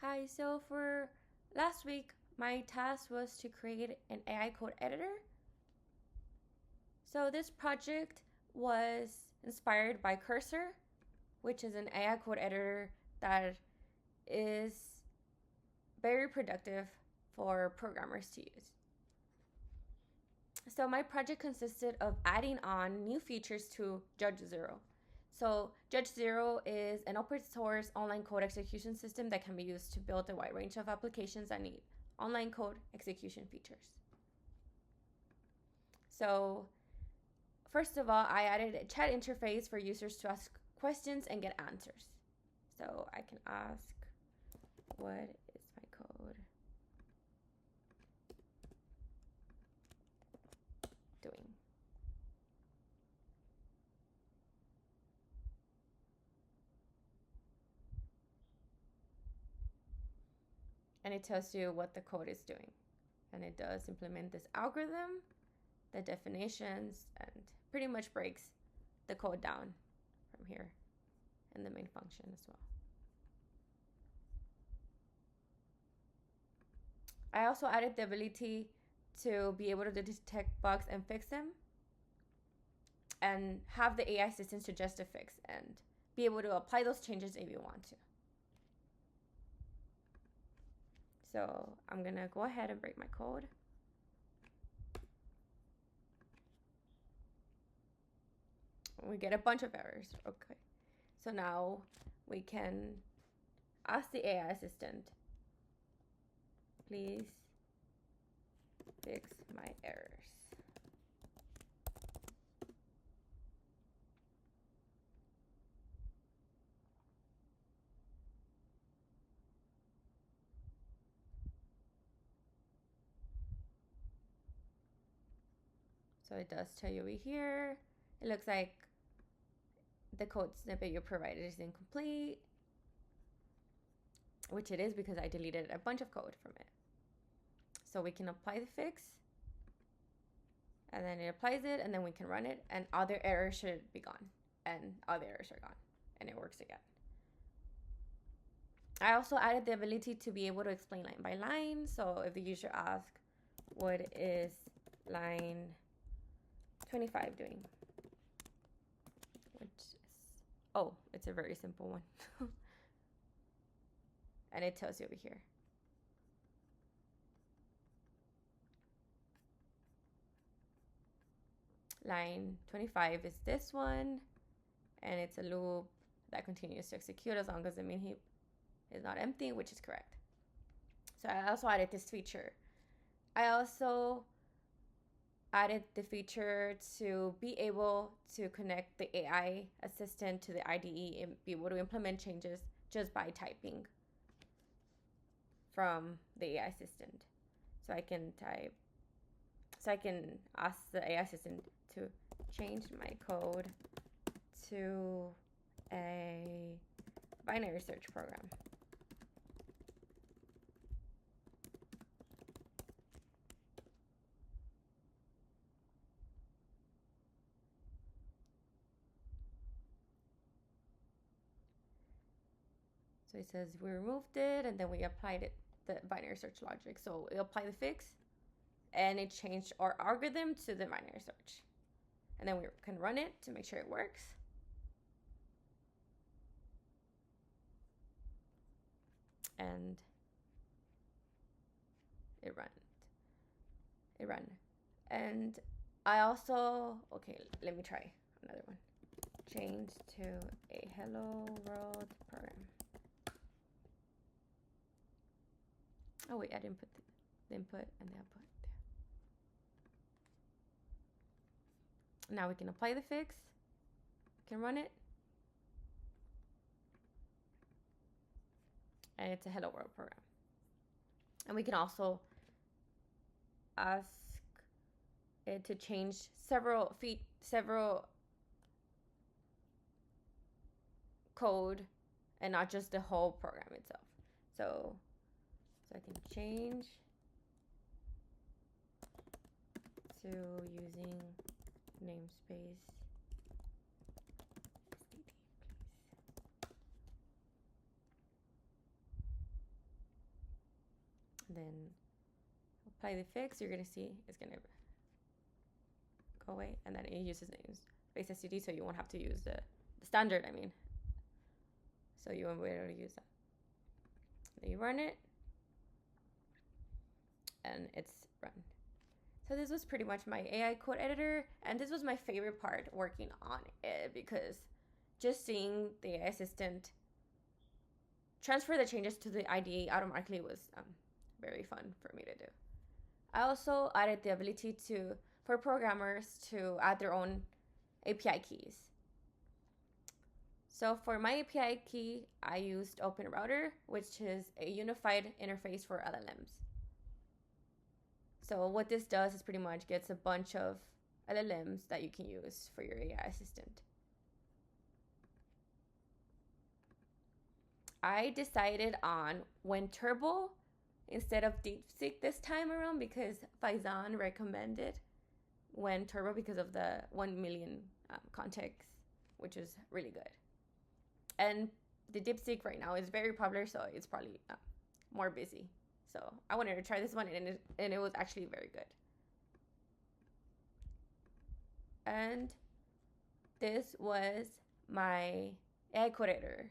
Hi, so for last week, my task was to create an AI code editor. So this project was inspired by Cursor, which is an AI code editor that is very productive for programmers to use. So my project consisted of adding on new features to Judge Zero. So Judge Zero is an open source online code execution system that can be used to build a wide range of applications that need online code execution features. So first of all, I added a chat interface for users to ask questions and get answers. So I can ask, what is my code doing? And it tells you what the code is doing. And it does implement this algorithm, the definitions, and pretty much breaks the code down from here and the main function as well. I also added the ability to be able to detect bugs and fix them, and have the AI assistant suggest a fix and be able to apply those changes if you want to. So I'm gonna go ahead and break my code. We get a bunch of errors. Okay. So now we can ask the AI assistant, please fix my errors. So it does tell you over here. It looks like the code snippet you provided is incomplete, which it is because I deleted a bunch of code from it. So we can apply the fix, and then it applies it, and then we can run it, and other errors should be gone, and other errors are gone, and it works again. I also added the ability to be able to explain line by line. So if the user asks, what is line 25 doing? Which is, oh, it's a very simple one. And it tells you over here. Line 25 is this one, and it's a loop that continues to execute as long as the main heap is not empty, which is correct. So I also added this feature. I also added the feature to be able to connect the AI assistant to the IDE and be able to implement changes just by typing from the AI assistant. So I can ask the AI assistant to change my code to a binary search program. So it says we removed it, and then we applied it, the binary search logic. So we apply the fix, and it changed our algorithm to the binary search. And then we can run it to make sure it works. And it ran. And I also, okay, let me try another one. Change to a hello world program. Oh wait, I didn't put the input and the output there. Now we can apply the fix. We can run it. And it's a hello world program. And we can also ask it to change several code and not just the whole program itself. So I can change to using namespace std, please. then apply the fix. You're gonna see it's gonna go away, and then it uses names base STD, so you won't have to use the standard. I mean, so you won't be able to use that. Then you run it, and it's run. So this was pretty much my AI code editor, and this was my favorite part working on it, because just seeing the AI assistant transfer the changes to the IDE automatically was very fun for me to do. I also added the ability for programmers to add their own API keys. So for my API key, I used OpenRouter, which is a unified interface for LLMs. So what this does is pretty much gets a bunch of LLMs that you can use for your AI assistant. I decided on WinTurbo instead of DeepSeek this time around because Faizan recommended WinTurbo because of the 1 million context, which is really good. And the DeepSeek right now is very popular, so it's probably more busy. So I wanted to try this one, and it was actually very good. And this was my AI code editor.